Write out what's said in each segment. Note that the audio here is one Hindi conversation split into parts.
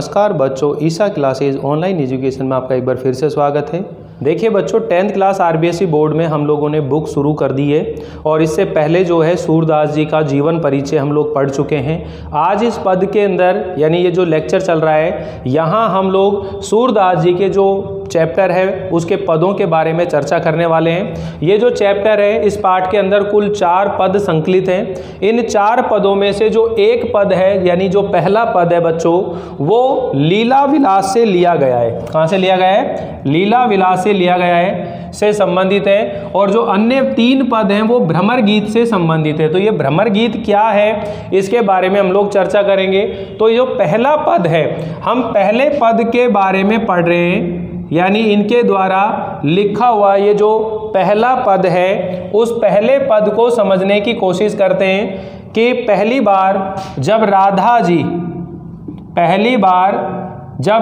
नमस्कार बच्चों, ईसा क्लासेज ऑनलाइन एजुकेशन में आपका एक बार फिर से स्वागत है। देखिए बच्चों, 10th क्लास आरबीएसई बोर्ड में हम लोगों ने बुक शुरू कर दी है और इससे पहले जो है सूरदास जी का जीवन परिचय हम लोग पढ़ चुके हैं। आज इस पद के अंदर यानी ये जो लेक्चर चल रहा है, यहाँ हम लोग सूरदास जी के जो चैप्टर है उसके पदों के बारे में चर्चा करने वाले हैं। ये जो चैप्टर है इस पाठ के अंदर कुल 4 पद संकलित हैं। इन 4 पदों में से जो एक पद है यानी जो पहला पद है बच्चों, वो लीला विलास से लिया गया है। कहाँ से लिया गया है? लीला विलास से लिया गया है, से संबंधित है। और जो अन्य 3 पद हैं वो भ्रमर गीत से संबंधित है। तो ये भ्रमर गीत क्या है इसके बारे में हम लोग चर्चा करेंगे। तो ये जो पहला पद है, हम पहले पद के बारे में पढ़ रहे हैं, यानी इनके द्वारा लिखा हुआ ये जो पहला पद है उस पहले पद को समझने की कोशिश करते हैं कि पहली बार जब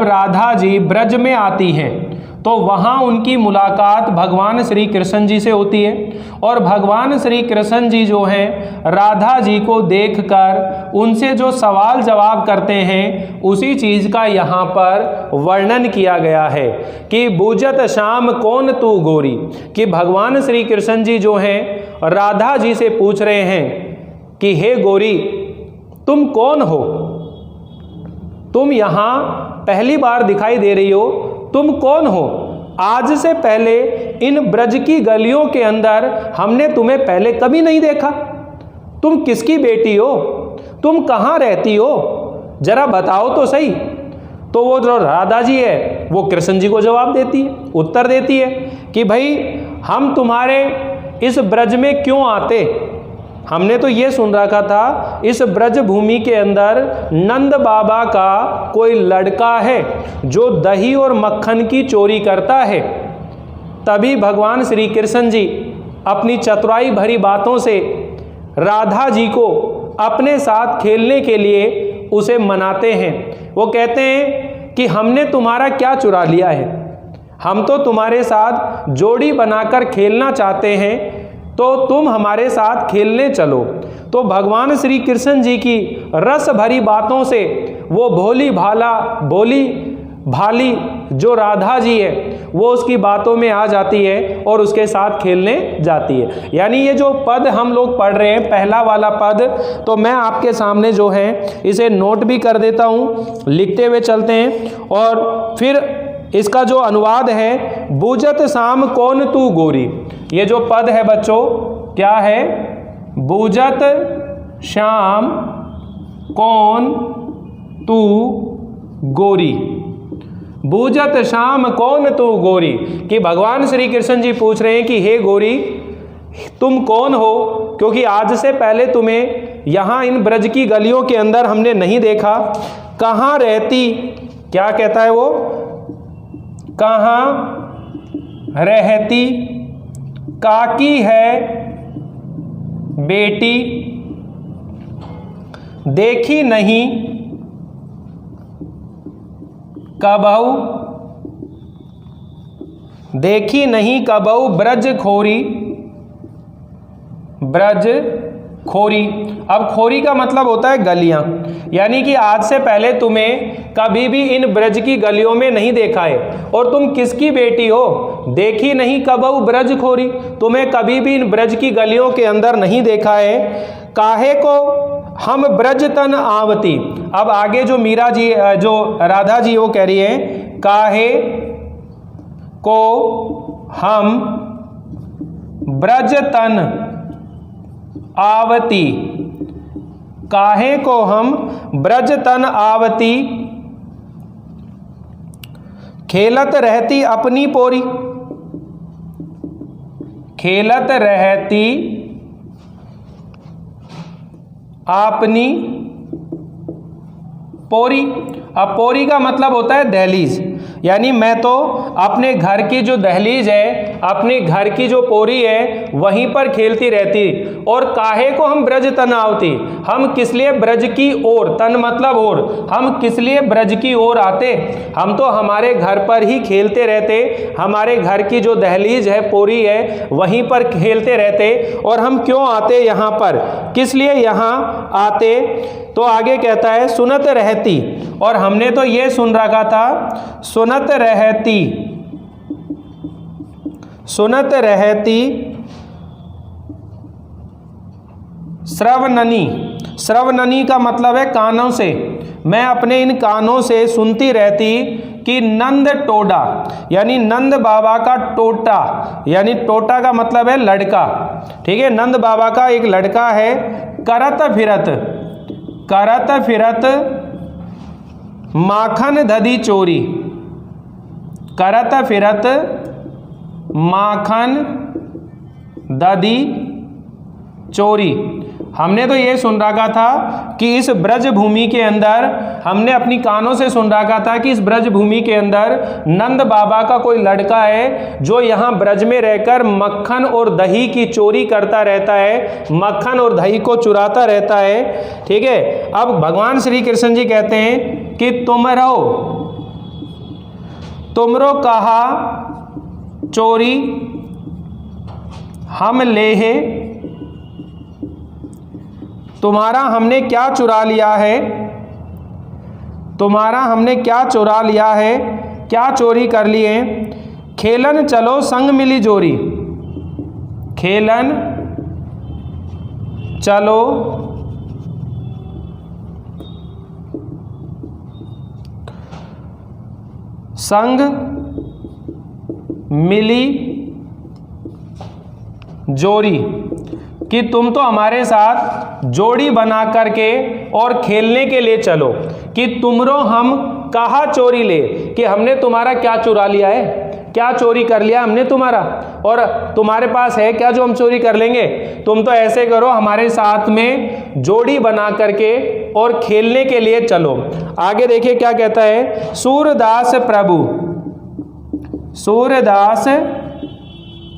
राधा जी ब्रज में आती हैं तो वहाँ उनकी मुलाकात भगवान श्री कृष्ण जी से होती है। और भगवान श्री कृष्ण जी जो हैं राधा जी को देखकर उनसे जो सवाल जवाब करते हैं उसी चीज़ का यहाँ पर वर्णन किया गया है कि बूझत श्याम कौन तू गोरी, कि भगवान श्री कृष्ण जी जो हैं राधा जी से पूछ रहे हैं कि हे गोरी तुम कौन हो, तुम यहाँ पहली बार दिखाई दे रही हो, तुम कौन हो? आज से पहले इन ब्रज की गलियों के अंदर हमने तुम्हें पहले कभी नहीं देखा। तुम किसकी बेटी हो? तुम कहाँ रहती हो? जरा बताओ तो सही। तो वो जो राधा जी है वो कृष्ण जी को जवाब देती है, उत्तर देती है कि भाई हम तुम्हारे इस ब्रज में क्यों आते? हमने तो ये सुन रखा था इस ब्रज भूमि के अंदर नंद बाबा का कोई लड़का है जो दही और मक्खन की चोरी करता है। तभी भगवान श्री कृष्ण जी अपनी चतुराई भरी बातों से राधा जी को अपने साथ खेलने के लिए उसे मनाते हैं। वो कहते हैं कि हमने तुम्हारा क्या चुरा लिया है, हम तो तुम्हारे साथ जोड़ी बनाकर खेलना चाहते हैं, तो तुम हमारे साथ खेलने चलो। तो भगवान श्री कृष्ण जी की रस भरी बातों से वो भोली भाली जो राधा जी है वो उसकी बातों में आ जाती है और उसके साथ खेलने जाती है। यानी ये जो पद हम लोग पढ़ रहे हैं पहला वाला पद, तो मैं आपके सामने जो है इसे नोट भी कर देता हूँ, लिखते हुए चलते हैं। और फिर इसका जो अनुवाद है, बूझत शाम कौन तू गोरी, ये जो पद है बच्चों क्या है? बूझत श्याम कौन तू गोरी, बूझत श्याम कौन तू गोरी, कि भगवान श्री कृष्ण जी पूछ रहे हैं कि हे गोरी तुम कौन हो, क्योंकि आज से पहले तुम्हें यहाँ इन ब्रज की गलियों के अंदर हमने नहीं देखा। कहाँ रहती, क्या कहता है वो? कहाँ रहती, काकी है बेटी, देखी नहीं कबहू, देखी नहीं कबहू ब्रज खोरी, ब्रज खोरी। अब खोरी का मतलब होता है गलियां, यानी कि आज से पहले तुम्हें कभी भी इन ब्रज की गलियों में नहीं देखा है। और तुम किसकी बेटी हो? देखी नहीं कबहू ब्रज खोरी, तुम्हें कभी भी इन ब्रज की गलियों के अंदर नहीं देखा है। काहे को हम ब्रज तन आवती, अब आगे जो मीरा जी जो राधा जी वो कह रही है, काहे को हम ब्रज तन आवती, काहे को हम ब्रज तन आवती, खेलत रहती अपनी पोरी, खेलत रहती अपनी पोरी। अब पोरी का मतलब होता है दहलीज, यानी मैं तो अपने घर की जो दहलीज है, अपने घर की जो पोरी है, वहीं पर खेलती रहती। और काहे को हम ब्रज तन आवती, हम किस लिए ब्रज की ओर, तन मतलब ओर, हम किस लिए ब्रज की ओर आते? हम तो हमारे घर पर ही खेलते रहते, हमारे घर की जो दहलीज है, पोरी है, वहीं पर खेलते रहते। और हम क्यों आते यहाँ पर, किस लिए यहाँ आते? तो आगे कहता है सुनत रहती, और हमने तो ये सुन रखा था, सुनत रहती, सुनत रहती श्रवणनी। श्रवणनी का मतलब है कानों से, मैं अपने इन कानों से सुनती रहती कि नंद टोडा, यानी नंद बाबा का टोटा, यानी टोटा का मतलब है लड़का, ठीक है। नंद बाबा का एक लड़का है, करत फिरत, करत फिरत माखन दधी चोरी, करत फिरत माखन दधी चोरी। हमने तो ये सुन रखा था कि इस ब्रज भूमि के अंदर, हमने अपनी कानों से सुन रखा था कि इस ब्रज भूमि के अंदर नंद बाबा का कोई लड़का है जो यहाँ ब्रज में रहकर मक्खन और दही की चोरी करता रहता है, मक्खन और दही को चुराता रहता है, ठीक है। अब भगवान श्री कृष्ण जी कहते हैं कि तुमरो कहा चोरी हम ले है, तुम्हारा हमने क्या चुरा लिया है, तुम्हारा हमने क्या चुरा लिया है, क्या चोरी कर लिए? खेलन चलो संग मिली जोरी, खेलन चलो संग मिली जोरी, कि तुम तो हमारे साथ जोड़ी बना करके और खेलने के लिए चलो। कि तुमरो हम कहा चोरी ले, कि हमने तुम्हारा क्या चुरा लिया है, क्या चोरी कर लिया हमने तुम्हारा, और तुम्हारे पास है क्या जो हम चोरी कर लेंगे? तुम तो ऐसे करो, हमारे साथ में जोड़ी बना करके और खेलने के लिए चलो। आगे देखिए क्या कहता है, सूरदास प्रभु, सूरदास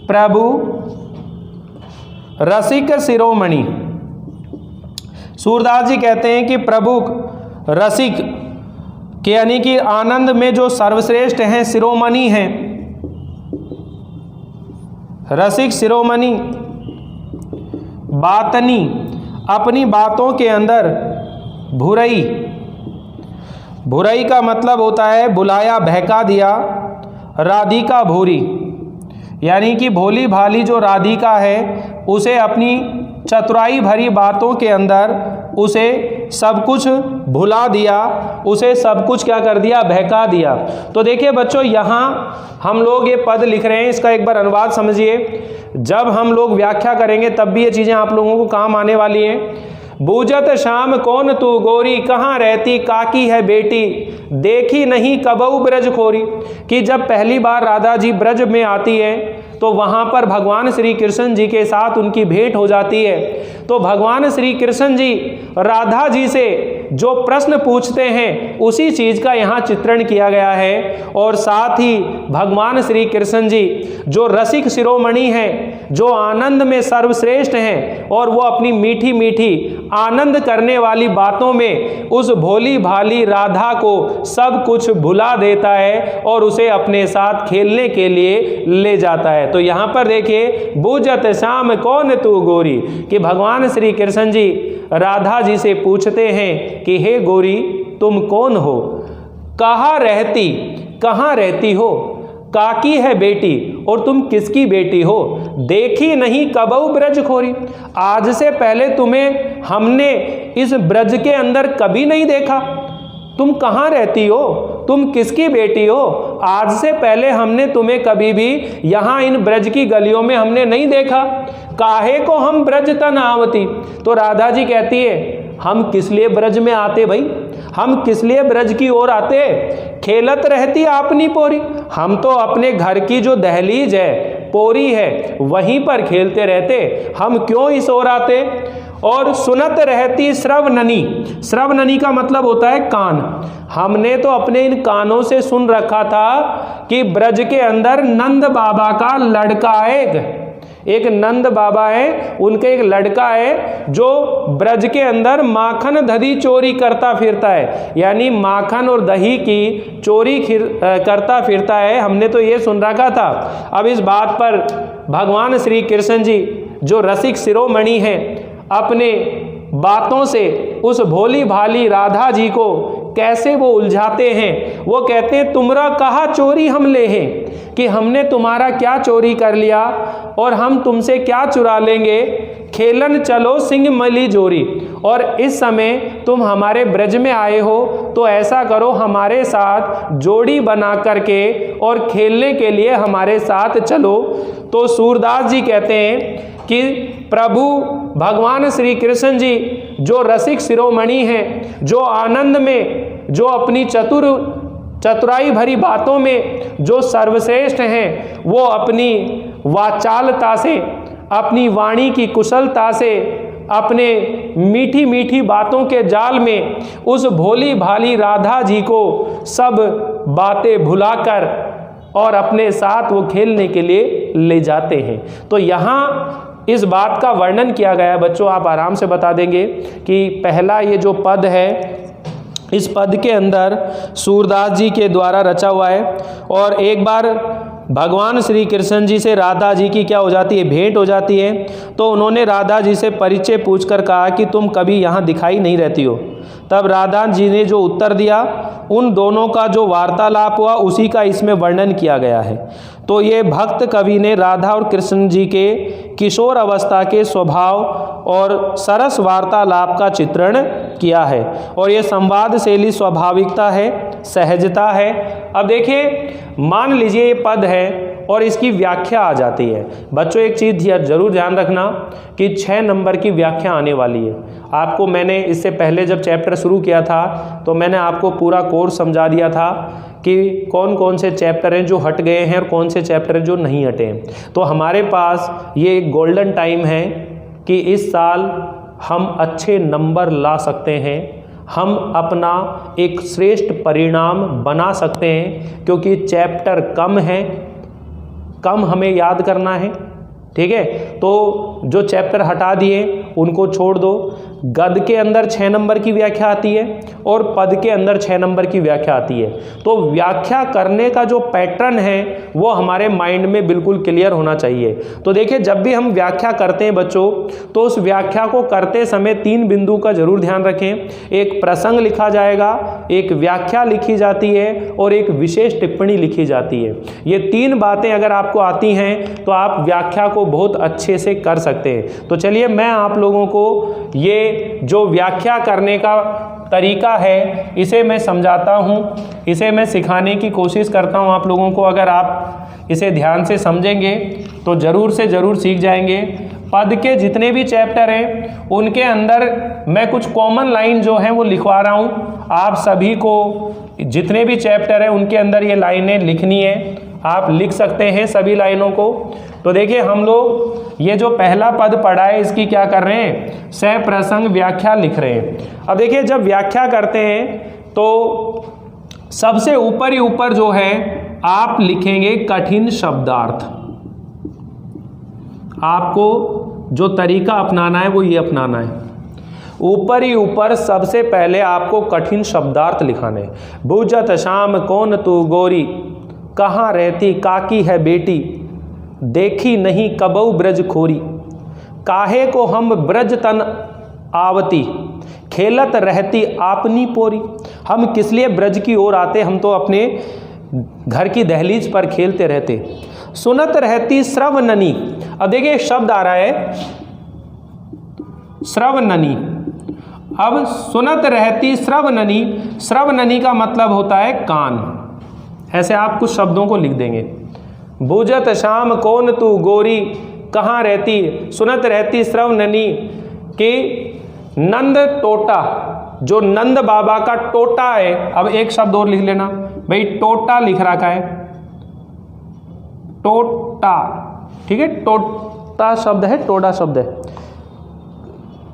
प्रभु रसिक शिरोमणि। सूरदास जी कहते हैं कि प्रभु रसिक के, यानी कि आनंद में जो सर्वश्रेष्ठ हैं, शिरोमणि हैं, रसिक शिरोमणि, बातनी, अपनी बातों के अंदर भुरई, भुरई का मतलब होता है बुलाया, बहका दिया, राधिका भूरी, यानी कि भोली भाली जो राधिका है उसे अपनी चतुराई भरी बातों के अंदर उसे सब कुछ भुला दिया, उसे सब कुछ क्या कर दिया, बहका दिया। तो देखिए बच्चों, यहाँ हम लोग ये पद लिख रहे हैं, इसका एक बार अनुवाद समझिए। जब हम लोग व्याख्या करेंगे तब भी ये चीज़ें आप लोगों को काम आने वाली हैं। बूझत शाम कौन तू गोरी, कहाँ रहती काकी है बेटी, देखी नहीं कबऊ ब्रज खोरी। कि जब पहली बार राधा जी ब्रज में आती है तो वहाँ पर भगवान श्री कृष्ण जी के साथ उनकी भेंट हो जाती है। तो भगवान श्री कृष्ण जी राधा जी से जो प्रश्न पूछते हैं उसी चीज़ का यहाँ चित्रण किया गया है। और साथ ही भगवान श्री कृष्ण जी जो रसिक शिरोमणि हैं, जो आनंद में सर्वश्रेष्ठ हैं, और वो अपनी मीठी मीठी आनंद करने वाली बातों में उस भोली भाली राधा को सब कुछ भुला देता है और उसे अपने साथ खेलने के लिए ले जाता है। तो यहाँ पर देखिए, बूझत शाम कौन तू गोरी, कि भगवान श्री कृष्ण जी राधा जी से पूछते हैं कि हे गोरी तुम कौन हो, कहाँ रहती हो, काकी है बेटी, और तुम किसकी बेटी हो, देखी नहीं कबऊ ब्रज खोरी, आज से पहले तुम्हें हमने इस ब्रज के अंदर कभी नहीं देखा, तुम कहाँ रहती हो, तुम किसकी बेटी हो, आज से पहले हमने तुम्हें कभी भी यहाँ इन ब्रज की गलियों में हमने नहीं देखा, काहे को हम ब्रज तन आवती। तो राधा जी कहती है, हम किस लिए ब्रज में आते भाई, हम किस लिए ब्रज की ओर आते, खेलत रहती आपनी पोरी, हम तो अपने घर की जो दहलीज है, पोरी है, वहीं पर खेलते रहते, हम क्यों इस ओर आते। और सुनत रहती श्रवणनी, श्रवणनी का मतलब होता है कान। हमने तो अपने इन कानों से सुन रखा था कि ब्रज के अंदर नंद बाबा का लड़का है, एक नंद बाबा है, उनके एक लड़का है जो ब्रज के अंदर माखन दही चोरी करता फिरता है, यानी माखन और दही की चोरी करता फिरता है। हमने तो ये सुन रखा था। अब इस बात पर भगवान श्री कृष्ण जी जो रसिक शिरोमणि हैं, अपने बातों से उस भोली भाली राधा जी को कैसे वो उलझाते हैं। वो कहते हैं तुमरा कहा चोरी हम ले हैं, कि हमने तुम्हारा क्या चोरी कर लिया और हम तुमसे क्या चुरा लेंगे। खेलन चलो सिंह मली जोरी, और इस समय तुम हमारे ब्रज में आए हो तो ऐसा करो हमारे साथ जोड़ी बना करके और खेलने के लिए हमारे साथ चलो। तो सूरदास जी कहते हैं कि प्रभु भगवान श्री कृष्ण जी जो रसिक शिरोमणि हैं, जो आनंद में, जो अपनी चतुराई भरी बातों में जो सर्वश्रेष्ठ हैं, वो अपनी वाचालता से, अपनी वाणी की कुशलता से, अपने मीठी मीठी बातों के जाल में उस भोली भाली राधा जी को सब बातें भुलाकर और अपने साथ वो खेलने के लिए ले जाते हैं। तो यहाँ इस बात का वर्णन किया गया है। बच्चों आप आराम से बता देंगे कि पहला ये जो पद है, इस पद के अंदर सूरदास जी के द्वारा रचा हुआ है। और एक बार भगवान श्री कृष्ण जी से राधा जी की क्या हो जाती है, भेंट हो जाती है। तो उन्होंने राधा जी से परिचय पूछकर कहा कि तुम कभी यहाँ दिखाई नहीं रहती हो। तब राधा जी ने जो उत्तर दिया, उन दोनों का जो वार्तालाप हुआ उसी का इसमें वर्णन किया गया है। तो ये भक्त कवि ने राधा और कृष्ण जी के किशोर अवस्था के स्वभाव और सरस वार्तालाप का चित्रण किया है। और ये संवाद शैली स्वाभाविकता है, सहजता है। अब देखिए, मान लीजिए ये पद है और इसकी व्याख्या आ जाती है। बच्चों एक चीज़ जरूर ध्यान रखना कि 6 नंबर की व्याख्या आने वाली है। आपको मैंने इससे पहले जब चैप्टर शुरू किया था तो मैंने आपको पूरा कोर्स समझा दिया था कि कौन कौन से चैप्टर हैं जो हट गए हैं और कौन से चैप्टर हैं जो नहीं हटे हैं। तो हमारे पास ये एक गोल्डन टाइम है कि इस साल हम अच्छे नंबर ला सकते हैं, हम अपना एक श्रेष्ठ परिणाम बना सकते हैं, क्योंकि चैप्टर कम है, कम हमें याद करना है। ठीक है, तो जो चैप्टर हटा दिए उनको छोड़ दो। गद के अंदर 6 नंबर की व्याख्या आती है और पद के अंदर 6 नंबर की व्याख्या आती है। तो व्याख्या करने का जो पैटर्न है वो हमारे माइंड में बिल्कुल क्लियर होना चाहिए। तो देखिए, जब भी हम व्याख्या करते हैं बच्चों, तो उस व्याख्या को करते समय 3 बिंदु का जरूर ध्यान रखें। एक प्रसंग लिखा जाएगा, एक व्याख्या लिखी जाती है और एक विशेष टिप्पणी लिखी जाती है। ये 3 बातें अगर आपको आती हैं तो आप व्याख्या को बहुत अच्छे से कर सकते हैं। तो चलिए मैं आप लोगों को ये जो व्याख्या करने का तरीका है इसे मैं समझाता हूँ, इसे मैं सिखाने की कोशिश करता हूँ आप लोगों को। अगर आप इसे ध्यान से समझेंगे तो ज़रूर से ज़रूर सीख जाएंगे। पद के जितने भी चैप्टर हैं उनके अंदर मैं कुछ कॉमन लाइन जो हैं वो लिखवा रहा हूँ। आप सभी को जितने भी चैप्टर हैं उनके अंदर ये लाइनें लिखनी है, आप लिख सकते हैं सभी लाइनों को। तो देखिए, हम लोग ये जो पहला पद पढ़ा है इसकी क्या कर रहे हैं, सह प्रसंग व्याख्या लिख रहे हैं। अब देखिए, जब व्याख्या करते हैं तो सबसे ऊपर ही ऊपर जो है आप लिखेंगे कठिन शब्दार्थ। आपको जो तरीका अपनाना है वो ये अपनाना है। ऊपर ही ऊपर सबसे पहले आपको कठिन शब्दार्थ लिखाने। बुझत शाम कौन तू गोरी, कहाँ रहती काकी है बेटी, देखी नहीं कबऊ ब्रज खोरी, काहे को हम ब्रज तन आवती, खेलत रहती आपनी पोरी। हम किस लिए ब्रज की ओर आते, हम तो अपने घर की दहलीज पर खेलते रहते। सुनत रहती श्रवणनी। अब देखिए शब्द आ रहा है श्रवणनी। अब सुनत रहती श्रवणनी, श्रवणनी का मतलब होता है कान। ऐसे आप कुछ शब्दों को लिख देंगे। बुझत शाम कौन तू गोरी, कहाँ रहती, सुनत रहती श्रवणनी। कि नंद टोटा, जो नंद बाबा का टोटा है। अब एक शब्द और लिख लेना भाई, टोटा लिख रखा है, टोटा। ठीक है, टोटा शब्द है, टोटा शब्द है।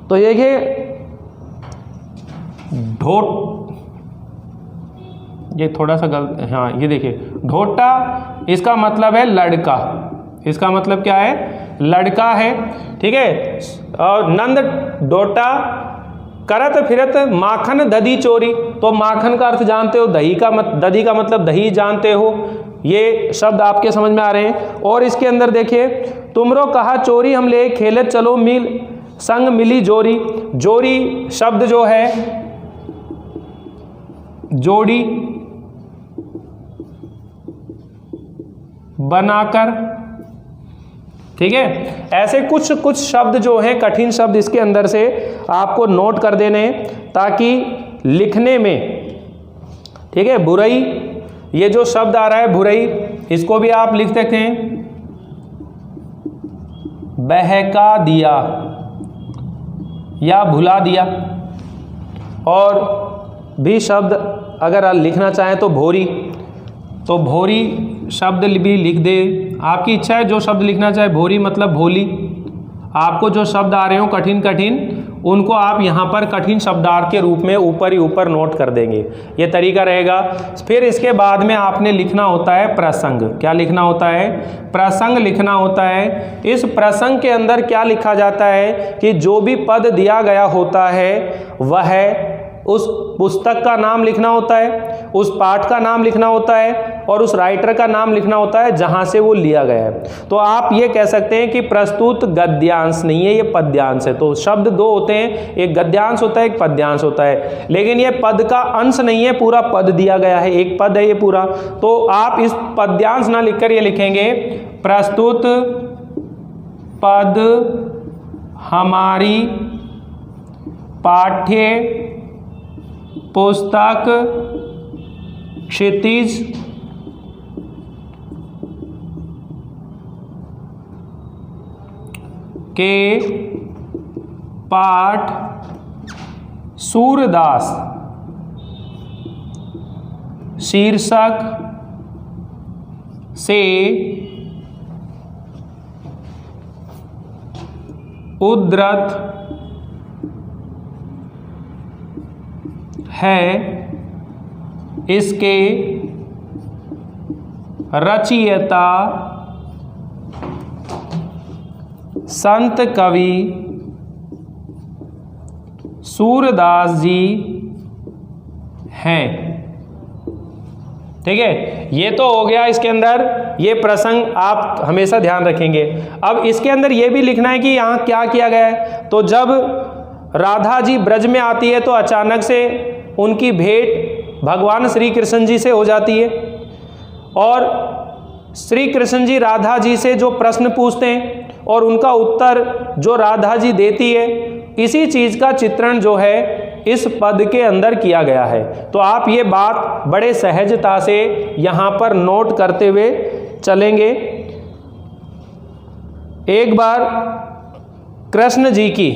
तो ये देखिए ये थोड़ा सा गलत, हाँ ये देखिए ढोटा, इसका मतलब है लड़का, इसका मतलब क्या है, लड़का है। ठीक है। और नंद डोटा करत फिरत माखन दधी चोरी, तो माखन का अर्थ जानते हो, दही का मतलब दही जानते हो, ये शब्द आपके समझ में आ रहे हैं। और इसके अंदर देखिए तुमरो कहा चोरी हम ले खेलत चलो मिल संग मिली जोरी, जोरी शब्द जो है जोड़ी बनाकर, ठीक है। ऐसे कुछ कुछ शब्द जो हैं कठिन शब्द इसके अंदर से आपको नोट कर देने ताकि लिखने में, ठीक है। बुरई, ये जो शब्द आ रहा है बुरई, इसको भी आप लिख सकते हैं बहका दिया या भुला दिया। और भी शब्द अगर आप लिखना चाहें तो भोरी, तो भोरी शब्द भी लिख दे, आपकी इच्छा है जो शब्द लिखना चाहे। भोरी मतलब भोली। आपको जो शब्द आ रहे हो कठिन कठिन, उनको आप यहाँ पर कठिन शब्दार्थ के रूप में ऊपर ही ऊपर नोट कर देंगे, ये तरीका रहेगा। फिर इसके बाद में आपने लिखना होता है प्रसंग। क्या लिखना होता है, प्रसंग लिखना होता है। इस प्रसंग के अंदर क्या लिखा जाता है कि जो भी पद दिया गया होता है वह उस पुस्तक का नाम लिखना होता है, उस पाठ का नाम लिखना होता है और उस राइटर का नाम लिखना होता है जहां से वो लिया गया है। तो आप ये कह सकते हैं कि प्रस्तुत गद्यांश नहीं है, ये पद्यांश है। तो शब्द दो होते हैं, एक गद्यांश होता है, एक पद्यांश होता है, लेकिन ये पद का अंश नहीं है, पूरा पद दिया गया है, एक पद है ये पूरा। तो आप इस पद्यांश ना लिखकर ये लिखेंगे प्रस्तुत पद हमारी पाठ्य पुस्तक क्षितिज के पाठ सूरदास शीर्षक से उद्धृत है। इसके रचयिता संत कवि सूरदास जी हैं। ठीक है, ये तो हो गया इसके अंदर, ये प्रसंग आप हमेशा ध्यान रखेंगे। अब इसके अंदर ये भी लिखना है कि यहाँ क्या किया गया है। तो जब राधा जी ब्रज में आती है तो अचानक से उनकी भेंट भगवान श्री कृष्ण जी से हो जाती है और श्री कृष्ण जी राधा जी से जो प्रश्न पूछते हैं और उनका उत्तर जो राधा जी देती है, इसी चीज़ का चित्रण जो है इस पद के अंदर किया गया है। तो आप ये बात बड़े सहजता से यहाँ पर नोट करते हुए चलेंगे। एक बार कृष्ण जी की,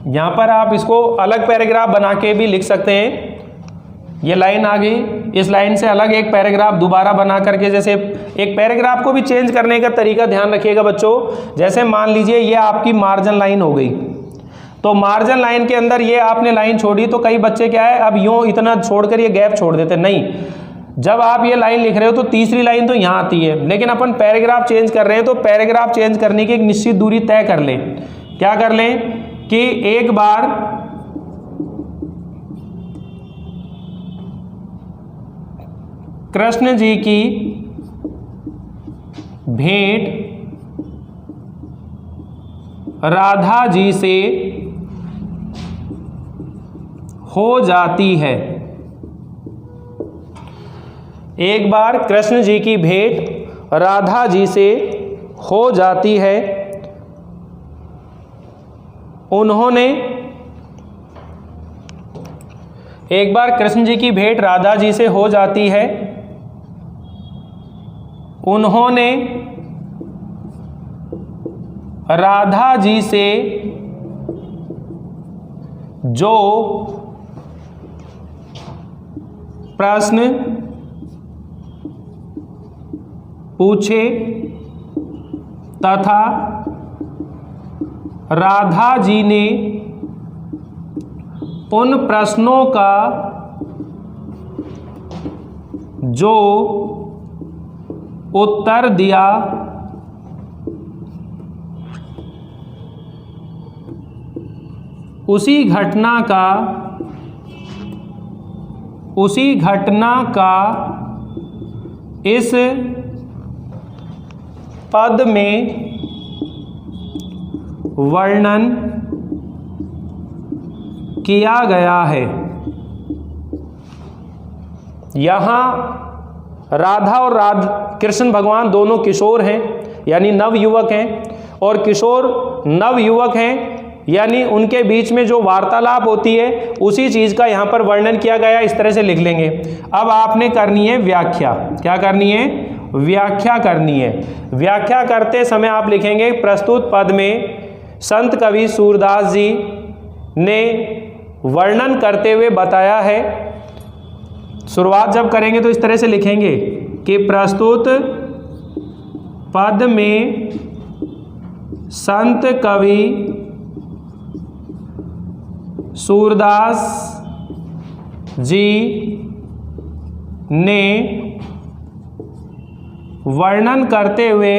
यहाँ पर आप इसको अलग पैराग्राफ बना के भी लिख सकते हैं। ये लाइन आ गई, इस लाइन से अलग एक पैराग्राफ दोबारा बना करके, जैसे एक पैराग्राफ को भी चेंज करने का तरीका ध्यान रखिएगा बच्चों। जैसे मान लीजिए ये आपकी मार्जिन लाइन हो गई, तो मार्जिन लाइन के अंदर ये आपने लाइन छोड़ी, तो कई बच्चे क्या है अब यूँ इतना छोड़कर ये गैप छोड़ देते। नहीं, जब आप ये लाइन लिख रहे हो तो तीसरी लाइन तो यहाँ आती है, लेकिन अपन पैराग्राफ चेंज कर रहे हैं तो पैराग्राफ चेंज करने की एक निश्चित दूरी तय कर लें। क्या कर लें कि एक बार कृष्ण जी की भेंट राधा जी से हो जाती है। एक बार कृष्ण जी की भेंट राधा जी से हो जाती है। उन्होंने, एक बार कृष्ण जी की भेंट राधा जी से हो जाती है। उन्होंने राधा जी से जो प्रश्न पूछे तथा राधा जी ने उन प्रश्नों का जो उत्तर दिया उसी घटना का इस पद में वर्णन किया गया है। यहाँ राधा और कृष्ण भगवान दोनों किशोर हैं, यानी नवयुवक हैं, और किशोर नवयुवक हैं, यानी उनके बीच में जो वार्तालाप होती है उसी चीज़ का यहाँ पर वर्णन किया गया। इस तरह से लिख लेंगे। अब आपने करनी है व्याख्या। क्या करनी है? व्याख्या करनी है। व्याख्या करते समय आप लिखेंगे प्रस्तुत पद में संत कवि सूरदास जी ने वर्णन करते हुए बताया है। शुरुआत जब करेंगे तो इस तरह से लिखेंगे कि प्रस्तुत पद में संत कवि सूरदास जी ने वर्णन करते हुए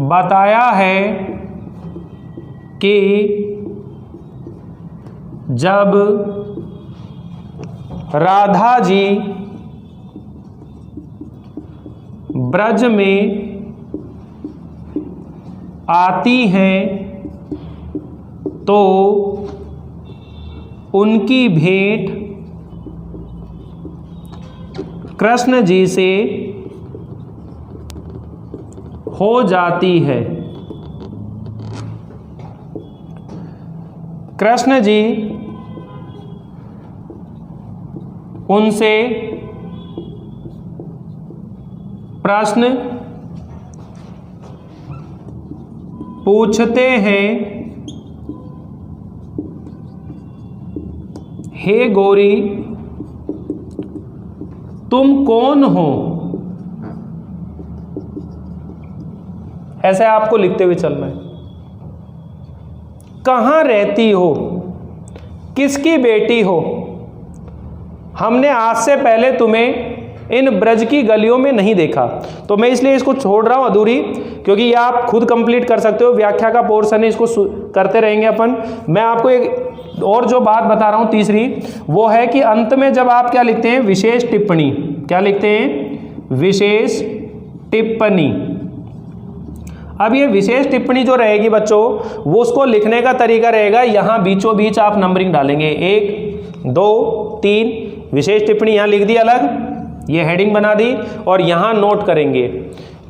बताया है कि जब राधा जी ब्रज में आती हैं तो उनकी भेंट कृष्ण जी से हो जाती है। कृष्ण जी उनसे प्रश्न पूछते हैं, हे गौरी तुम कौन हो? ऐसे आपको लिखते हुए चलना है। कहाँ रहती हो? किसकी बेटी हो? हमने आज से पहले तुम्हें इन ब्रज की गलियों में नहीं देखा, तो मैं इसलिए इसको छोड़ रहा हूं अधूरी, क्योंकि ये आप खुद कंप्लीट कर सकते हो। व्याख्या का पोर्शन है, इसको करते रहेंगे अपन। मैं आपको एक और जो बात बता रहा हूं तीसरी, वो है कि अंत में जब आप क्या लिखते हैं? विशेष टिप्पणी। क्या लिखते हैं? विशेष टिप्पणी। अब ये विशेष टिप्पणी जो रहेगी बच्चों, वो उसको लिखने का तरीका रहेगा, यहां बीचों बीच आप नंबरिंग डालेंगे, 1 2 3। विशेष टिप्पणी यहां लिख दी अलग, ये हेडिंग बना दी, और यहां नोट करेंगे।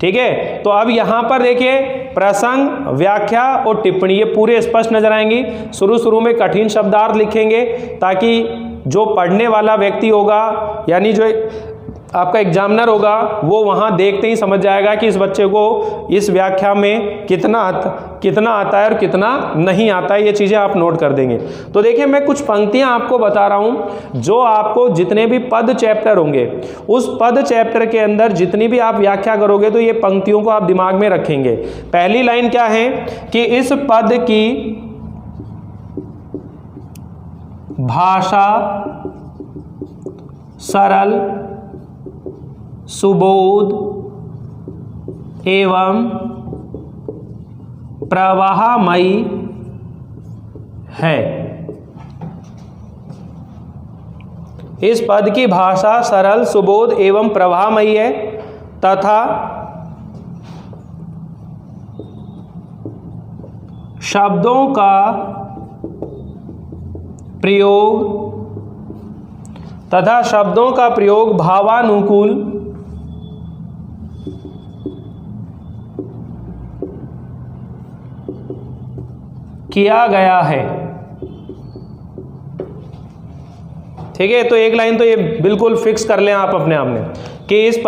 ठीक है, तो अब यहां पर देखिए प्रसंग, व्याख्या और टिप्पणी ये पूरे स्पष्ट नजर आएंगी। शुरू में कठिन शब्दार्थ लिखेंगे ताकि जो पढ़ने वाला व्यक्ति होगा, यानी जो आपका एग्जामिनर होगा, वो वहाँ देखते ही समझ जाएगा कि इस बच्चे को इस व्याख्या में कितना आता है और कितना नहीं आता है। ये चीज़ें आप नोट कर देंगे। तो देखिए मैं कुछ पंक्तियाँ आपको बता रहा हूँ जो आपको जितने भी पद चैप्टर होंगे उस पद चैप्टर के अंदर जितनी भी आप व्याख्या करोगे तो ये पंक्तियों को आप दिमाग में रखेंगे। पहली लाइन क्या है कि इस पद की भाषा सरल, सुबोध एवं प्रवाहमयी है। इस पद की भाषा सरल, सुबोध एवं प्रवाहमयी है तथा शब्दों का प्रयोग भावानुकूल किया गया है। ठीक है, तो एक लाइन तो ये बिल्कुल फिक्स कर लें आप अपने आप में कि इस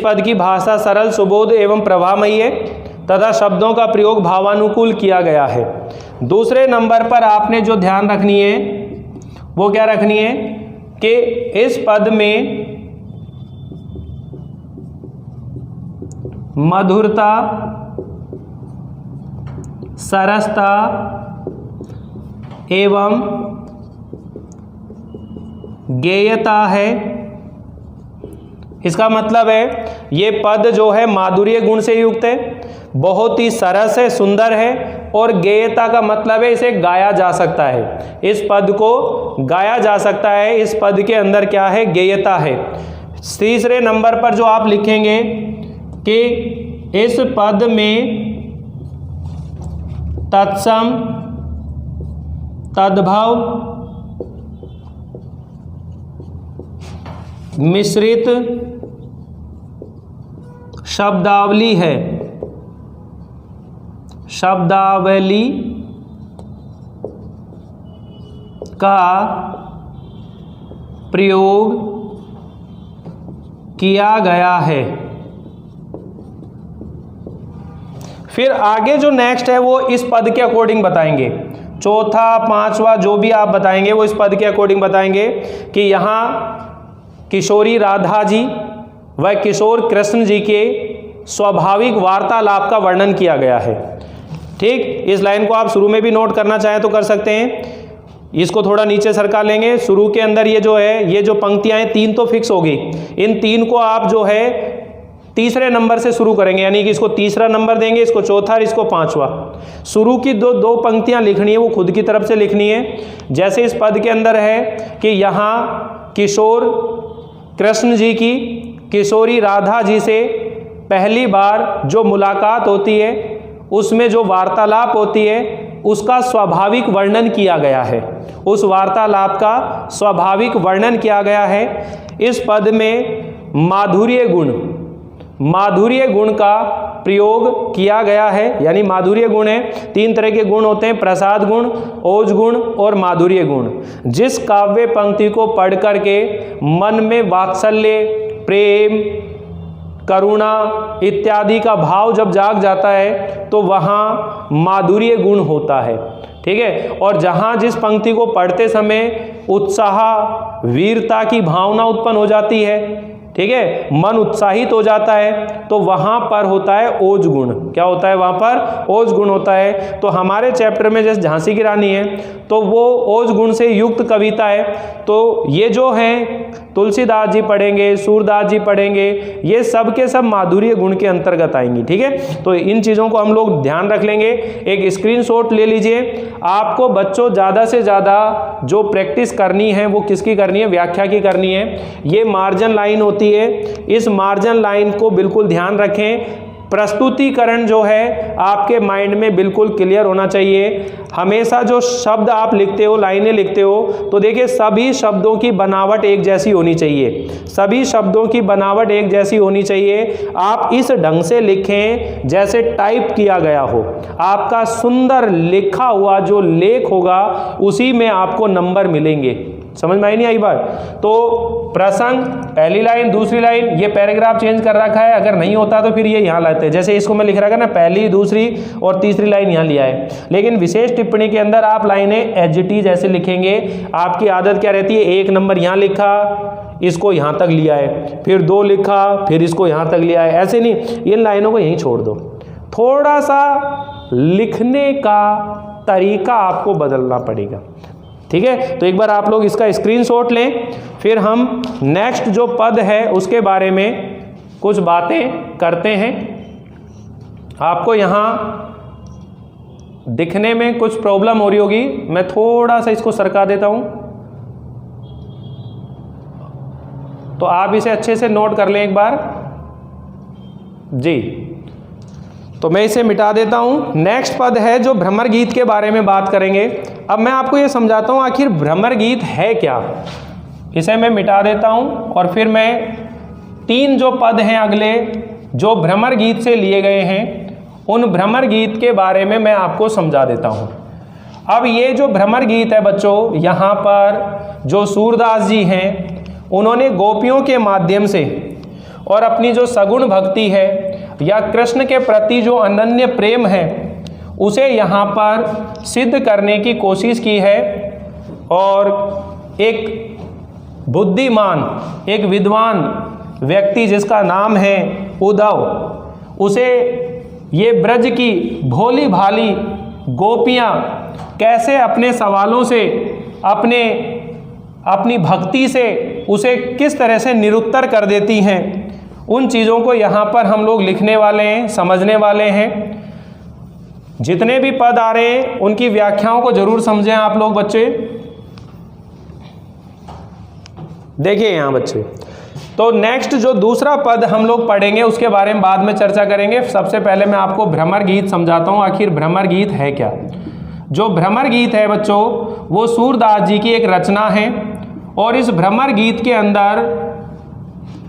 पद की भाषा सरल, सुबोध एवं प्रवाहमयी है तथा शब्दों का प्रयोग भावानुकूल किया गया है। दूसरे नंबर पर आपने जो ध्यान रखनी है वो क्या रखनी है कि इस पद में मधुरता, सरसता एवं गेयता है। इसका मतलब है ये पद जो है माधुर्य गुण से युक्त है, बहुत ही सरस है, सुंदर है, और गेयता का मतलब है इसे गाया जा सकता है, इस पद को गाया जा सकता है। इस पद के अंदर क्या है? गेयता है। तीसरे नंबर पर जो आप लिखेंगे कि इस पद में तत्सम, तद्भव, मिश्रित शब्दावली है, शब्दावली का प्रयोग किया गया है। फिर आगे जो नेक्स्ट है वो इस पद के अकॉर्डिंग बताएंगे। चौथा, पांचवा जो भी आप बताएंगे वो इस पद के अकॉर्डिंग बताएंगे कि यहाँ किशोरी राधा जी व किशोर कृष्ण जी के स्वाभाविक वार्तालाप का वर्णन किया गया है। ठीक, इस लाइन को आप शुरू में भी नोट करना चाहें तो कर सकते हैं। इसको थोड़ा नीचे सरका लेंगे। शुरू के अंदर ये जो है, ये जो पंक्तियां हैं, 3 तो फिक्स होगी। इन 3 को आप जो है तीसरे नंबर से शुरू करेंगे, यानी कि इसको तीसरा नंबर देंगे, इसको चौथा और इसको पांचवा। शुरू की दो पंक्तियां लिखनी है, वो खुद की तरफ से लिखनी है। जैसे इस पद के अंदर है कि यहाँ किशोर कृष्ण जी की किशोरी राधा जी से पहली बार जो मुलाकात होती है, उसमें जो वार्तालाप होती है, उसका स्वाभाविक वर्णन किया गया है। उस वार्तालाप का स्वाभाविक वर्णन किया गया है। इस पद में माधुर्य गुण का प्रयोग किया गया है। यानी माधुर्य गुण है, 3 तरह के गुण होते हैं, प्रसाद गुण, ओज गुण और माधुर्य गुण। जिस काव्य पंक्ति को पढ़ करके मन में वात्सल्य, प्रेम, करुणा इत्यादि का भाव जब जाग जाता है तो वहाँ माधुर्य गुण होता है। ठीक है, और जहाँ जिस पंक्ति को पढ़ते समय उत्साह, वीरता की भावना उत्पन्न हो जाती है, ठीक है, मन उत्साहित हो जाता है, तो वहां पर होता है ओज गुण। क्या होता है? वहां पर ओज गुण होता है। तो हमारे चैप्टर में जैसे झांसी की रानी है तो वो ओज गुण से युक्त कविता है। तो ये जो है तुलसीदास जी पढ़ेंगे, सूरदास जी पढ़ेंगे, ये सब के सब माधुर्य गुण के अंतर्गत आएंगी। ठीक है, तो इन चीज़ों को हम लोग ध्यान रख लेंगे। एक स्क्रीनशॉट ले लीजिए। आपको बच्चों ज़्यादा से ज़्यादा जो प्रैक्टिस करनी है वो किसकी करनी है? व्याख्या की करनी है। ये मार्जिन लाइन होती है, इस मार्जिन लाइन को बिल्कुल ध्यान रखें। प्रस्तुतिकरण जो है आपके माइंड में बिल्कुल क्लियर होना चाहिए। हमेशा जो शब्द आप लिखते हो, लाइनें लिखते हो, तो देखिए सभी शब्दों की बनावट एक जैसी होनी चाहिए। सभी शब्दों की बनावट एक जैसी होनी चाहिए। आप इस ढंग से लिखें जैसे टाइप किया गया हो। आपका सुंदर लिखा हुआ जो लेख होगा उसी में आपको नंबर मिलेंगे। समझ में आई नहीं आई बात? तो प्रसंग, पहली लाइन, दूसरी लाइन, ये पैराग्राफ चेंज कर रखा है। अगर नहीं होता तो फिर ये यहाँ लाते हैं। जैसे इसको मैं लिख रखा है ना, पहली, दूसरी और तीसरी लाइन यहाँ लिया है। लेकिन विशेष टिप्पणी के अंदर आप लाइनें एज इट इज ऐसे लिखेंगे। आपकी आदत क्या रहती है? 1 नंबर यहाँ लिखा, इसको यहाँ तक लिया है, फिर 2 लिखा, फिर इसको यहाँ तक लिया है। ऐसे नहीं, इन लाइनों को यहीं छोड़ दो। थोड़ा सा लिखने का तरीका आपको बदलना पड़ेगा। ठीक है, तो एक बार आप लोग इसका स्क्रीनशॉट लें, फिर हम नेक्स्ट जो पद है उसके बारे में कुछ बातें करते हैं। आपको यहाँ दिखने में कुछ प्रॉब्लम हो रही होगी, मैं थोड़ा सा इसको सरका देता हूँ तो आप इसे अच्छे से नोट कर लें एक बार जी। तो मैं इसे मिटा देता हूँ। नेक्स्ट पद है जो भ्रमर गीत के बारे में बात करेंगे। अब मैं आपको ये समझाता हूँ आखिर भ्रमर गीत है क्या। इसे मैं मिटा देता हूँ और फिर मैं 3 जो पद हैं अगले जो भ्रमर गीत से लिए गए हैं, उन भ्रमर गीत के बारे में मैं आपको समझा देता हूँ। अब ये जो भ्रमर गीत है बच्चों, यहाँ पर जो सूरदास जी हैं उन्होंने गोपियों के माध्यम से और अपनी जो सगुण भक्ति है या कृष्ण के प्रति जो अनन्य प्रेम है उसे यहाँ पर सिद्ध करने की कोशिश की है। और एक बुद्धिमान, एक विद्वान व्यक्ति जिसका नाम है उद्धव, उसे ये ब्रज की भोली भाली गोपियाँ कैसे अपने सवालों से, अपनी भक्ति से उसे किस तरह से निरुत्तर कर देती हैं, उन चीज़ों को यहाँ पर हम लोग लिखने वाले हैं, समझने वाले हैं। जितने भी पद आ रहे हैं उनकी व्याख्याओं को जरूर समझें आप लोग बच्चे। देखिए यहाँ बच्चे, तो नेक्स्ट जो दूसरा पद हम लोग पढ़ेंगे उसके बारे में बाद में चर्चा करेंगे। सबसे पहले मैं आपको भ्रमर गीत समझाता हूँ, आखिर भ्रमर गीत है क्या। जो भ्रमर गीत है बच्चों, वो सूरदास जी की एक रचना है। और इस भ्रमर गीत के अंदर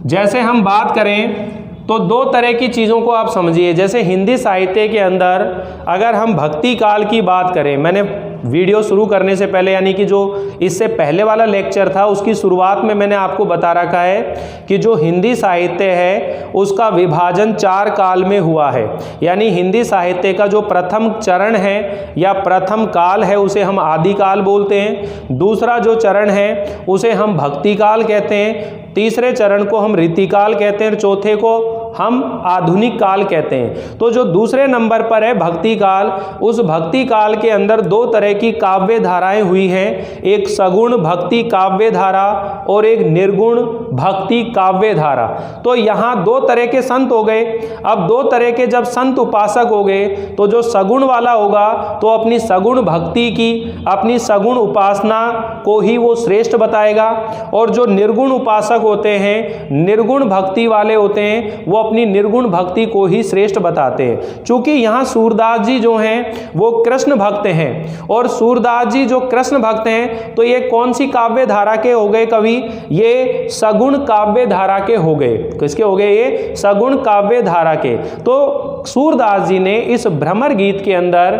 जैसे हम बात करें तो दो तरह की चीज़ों को आप समझिए। जैसे हिंदी साहित्य के अंदर अगर हम भक्ति काल की बात करें, मैंने वीडियो शुरू करने से पहले यानी कि जो इससे पहले वाला लेक्चर था उसकी शुरुआत में मैंने आपको बता रखा है कि जो हिंदी साहित्य है उसका विभाजन 4 काल में हुआ है। यानी हिंदी साहित्य का जो प्रथम चरण है या प्रथम काल है उसे हम आदि काल बोलते हैं, दूसरा जो चरण है उसे हम भक्ति काल कहते हैं, तीसरे चरण को हम रीतिकाल कहते हैं, चौथे को हम आधुनिक काल कहते हैं। तो जो दूसरे नंबर पर है भक्ति काल, उस भक्ति काल के अंदर 2 तरह की काव्य धाराएं हुई हैं, एक सगुण भक्ति काव्य धारा और एक निर्गुण भक्ति काव्य धारा। तो यहाँ 2 तरह के संत हो गए। अब 2 तरह के जब संत उपासक हो गए तो जो सगुण वाला होगा तो अपनी सगुण भक्ति की, अपनी सगुण उपासना को ही वो श्रेष्ठ बताएगा, और जो निर्गुण उपासक होते हैं, निर्गुण भक्ति वाले होते हैं, वो अपनी निर्गुण भक्ति को ही श्रेष्ठ बताते हैं। चूंकि यहाँ सूरदास जी जो हैं वो कृष्ण भक्त हैं, और सूरदास जी जो कृष्ण भक्त हैं तो ये कौन सी काव्य धारा के हो गए कवि, ये सगुण काव्य धारा के हो गए। किसके हो गए, ये सगुण काव्य धारा के। तो सूरदास जी ने इस भ्रमर गीत के अंदर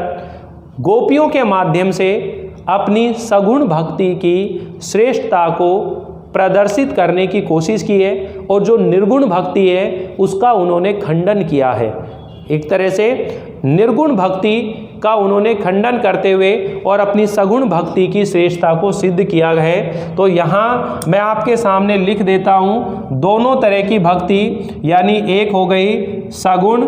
गोपियों के माध्यम से अपनी सगुण भक्ति की श्रेष्ठता को प्रदर्शित करने की कोशिश की है, और जो निर्गुण भक्ति है उसका उन्होंने खंडन किया है। एक तरह से निर्गुण भक्ति का उन्होंने खंडन करते हुए और अपनी सगुण भक्ति की श्रेष्ठता को सिद्ध किया है। तो यहाँ मैं आपके सामने लिख देता हूँ दोनों तरह की भक्ति, यानी एक हो गई सगुण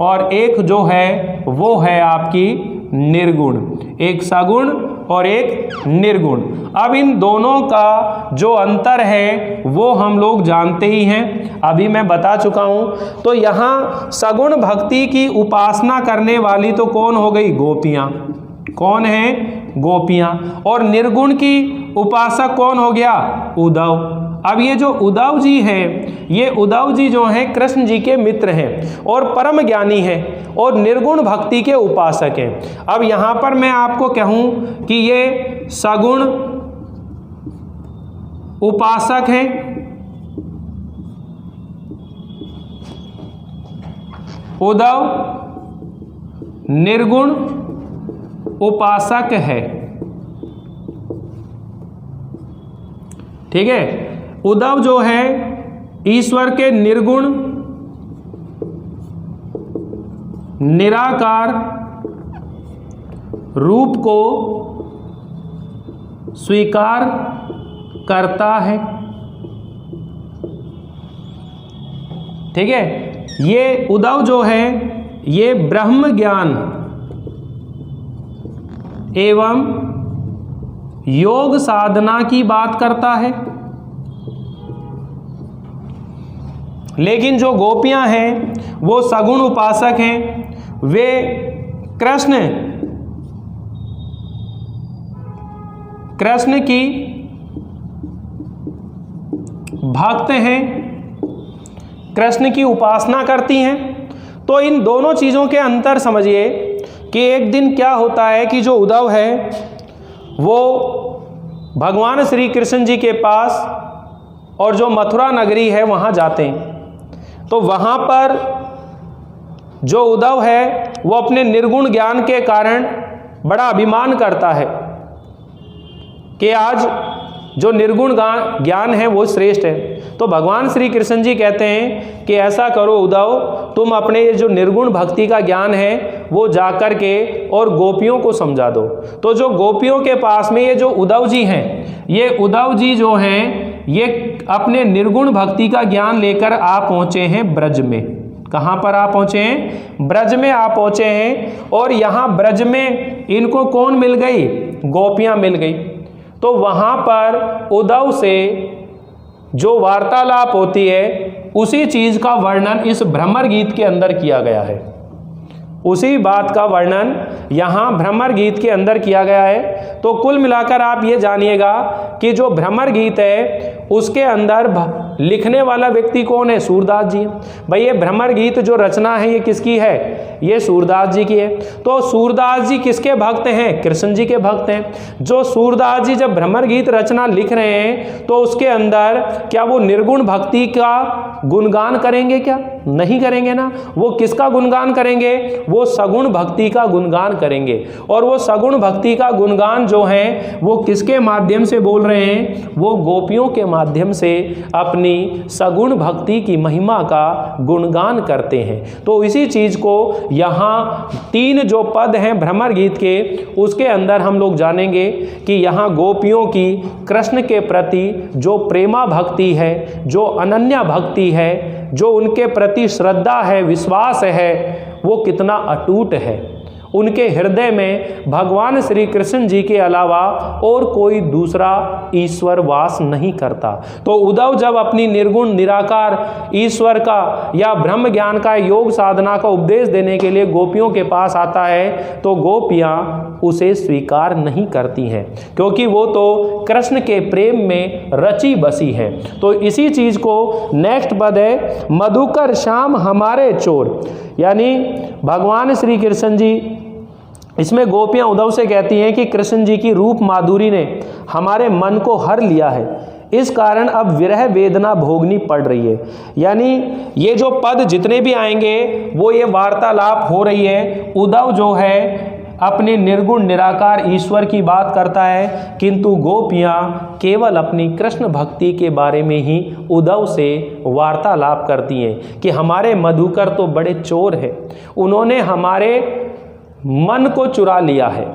और एक जो है वो है आपकी निर्गुण, एक सगुण और एक निर्गुण। अब इन दोनों का जो अंतर है वो हम लोग जानते ही हैं, अभी मैं बता चुका हूं। तो यहाँ सगुण भक्ति की उपासना करने वाली तो कौन हो गई, गोपियाँ। कौन है, गोपियाँ। और निर्गुण की उपासक कौन हो गया, उद्धव। अब ये जो उद्धव जी हैं, ये उद्धव जी जो हैं कृष्ण जी के मित्र हैं और परम ज्ञानी हैं और निर्गुण भक्ति के उपासक हैं। अब यहाँ पर मैं आपको कहूँ कि ये सगुण उपासक हैं, उद्धव निर्गुण उपासक है। ठीक है, उद्धव जो है ईश्वर के निर्गुण निराकार रूप को स्वीकार करता है। ठीक है, ये उद्धव जो है ये ब्रह्म ज्ञान एवं योग साधना की बात करता है, लेकिन जो गोपियां हैं वो सगुण उपासक हैं, वे कृष्ण की भक्त हैं, कृष्ण की उपासना करती हैं। तो इन दोनों चीज़ों के अंतर समझिए कि एक दिन क्या होता है कि जो उद्धव है वो भगवान श्री कृष्ण जी के पास और जो मथुरा नगरी है वहाँ जाते हैं। तो वहाँ पर जो उद्धव है वो अपने निर्गुण ज्ञान के कारण बड़ा अभिमान करता है कि आज जो निर्गुण ज्ञान है वो श्रेष्ठ है। तो भगवान श्री कृष्ण जी कहते हैं कि ऐसा करो उद्धव, तुम अपने ये जो निर्गुण भक्ति का ज्ञान है वो जा कर के और गोपियों को समझा दो। तो जो गोपियों के पास में ये जो उद्धव जी हैं, ये उद्धव जी जो हैं ये अपने निर्गुण भक्ति का ज्ञान लेकर आ पहुँचे हैं ब्रज में। कहाँ पर आ पहुँचे हैं? ब्रज में आ पहुँचे हैं। और यहाँ ब्रज में इनको कौन मिल गई? गोपियाँ मिल गई। तो वहाँ पर उद्धव से जो वार्तालाप होती है उसी चीज़ का वर्णन इस भ्रमर गीत के अंदर किया गया है। उसी बात का वर्णन यहाँ भ्रमर गीत के अंदर किया गया है। तो कुल मिलाकर आप ये जानिएगा कि जो भ्रमर गीत है उसके अंदर लिखने वाला व्यक्ति कौन है? सूरदास जी। भाई ये भ्रमर गीत जो रचना है ये किसकी है? ये सूरदास जी की है। तो सूरदास जी किसके भक्त हैं? कृष्ण जी के भक्त हैं। जो सूरदास जी जब भ्रमर गीत रचना लिख रहे हैं तो उसके अंदर क्या वो निर्गुण भक्ति का गुणगान करेंगे क्या? नहीं करेंगे ना। वो किसका गुणगान करेंगे? वो सगुण भक्ति का गुणगान करेंगे। और वो सगुण भक्ति का गुणगान जो है वो किसके माध्यम से बोल रहे हैं? वो गोपियों के माध्यम से अपनी सगुण भक्ति की महिमा का गुणगान करते हैं। तो इसी चीज को यहाँ 3 जो पद हैं भ्रमर गीत के उसके अंदर हम लोग जानेंगे कि यहाँ गोपियों की कृष्ण के प्रति जो प्रेमा भक्ति है, जो अनन्या भक्ति है, जो उनके प्रति श्रद्धा है, विश्वास है, वो कितना अटूट है। उनके हृदय में भगवान श्री कृष्ण जी के अलावा और कोई दूसरा ईश्वर वास नहीं करता। तो उद्धव जब अपनी निर्गुण निराकार ईश्वर का या ब्रह्म ज्ञान का योग साधना का उपदेश देने के लिए गोपियों के पास आता है तो गोपियाँ उसे स्वीकार नहीं करती हैं, क्योंकि वो तो कृष्ण के प्रेम में रची बसी है। तो इसी चीज़ को नेक्स्ट पद है, मधुकर श्याम हमारे चोर, यानी भगवान श्री कृष्ण जी, इसमें गोपियाँ उद्धव से कहती हैं कि कृष्ण जी की रूप माधुरी ने हमारे मन को हर लिया है, इस कारण अब विरह वेदना भोगनी पड़ रही है। यानी ये जो पद जितने भी आएंगे वो ये वार्तालाप हो रही है। उद्धव जो है अपने निर्गुण निराकार ईश्वर की बात करता है, किंतु गोपियाँ केवल अपनी कृष्ण भक्ति के बारे में ही उद्धव से वार्तालाप करती हैं कि हमारे मधुकर तो बड़े चोर हैं, उन्होंने हमारे मन को चुरा लिया है,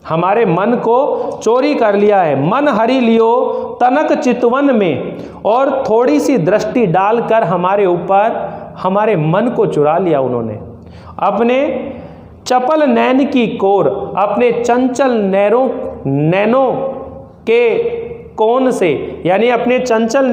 हमारे मन को चोरी कर लिया है। मन हरि लियो तनक चितवन में, और थोड़ी सी दृष्टि डालकर हमारे ऊपर हमारे मन को चुरा लिया उन्होंने। अपने चपल नैन की कोर, अपने चंचल नैनों के कोन से, यानी अपने चंचल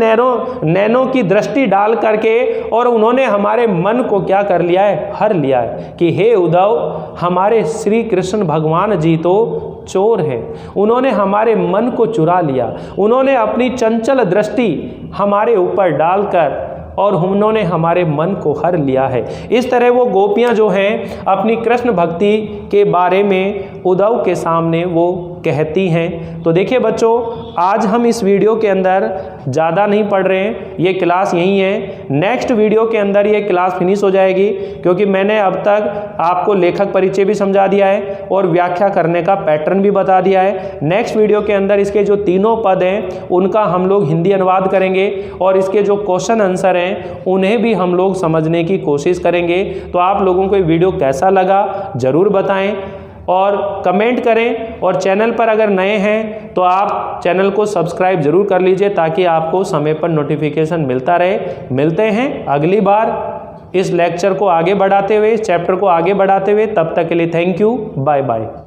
नैनों की दृष्टि डाल करके, और उन्होंने हमारे मन को क्या कर लिया है? हर लिया है कि हे उद्धव, हमारे श्री कृष्ण भगवान जी तो चोर हैं, उन्होंने हमारे मन को चुरा लिया, उन्होंने अपनी चंचल दृष्टि हमारे ऊपर डालकर और उन्होंने हमारे मन को हर लिया है। इस तरह वो गोपियाँ जो हैं अपनी कृष्ण भक्ति के बारे में उद्धव के सामने वो कहती हैं। तो देखिए बच्चों, आज हम इस वीडियो के अंदर ज़्यादा नहीं पढ़ रहे हैं, ये क्लास यही है। नेक्स्ट वीडियो के अंदर ये क्लास फिनिश हो जाएगी, क्योंकि मैंने अब तक आपको लेखक परिचय भी समझा दिया है और व्याख्या करने का पैटर्न भी बता दिया है। नेक्स्ट वीडियो के अंदर इसके जो 3 पद हैं उनका हम लोग हिंदी अनुवाद करेंगे, और इसके जो क्वेश्चन आंसर हैं उन्हें भी हम लोग समझने की कोशिश करेंगे। तो आप लोगों को ये वीडियो कैसा लगा ज़रूर बताएं और कमेंट करें, और चैनल पर अगर नए हैं तो आप चैनल को सब्सक्राइब जरूर कर लीजिए ताकि आपको समय पर नोटिफिकेशन मिलता रहे। मिलते हैं अगली बार इस लेक्चर को आगे बढ़ाते हुए, इस चैप्टर को आगे बढ़ाते हुए। तब तक के लिए थैंक यू, बाय बाय।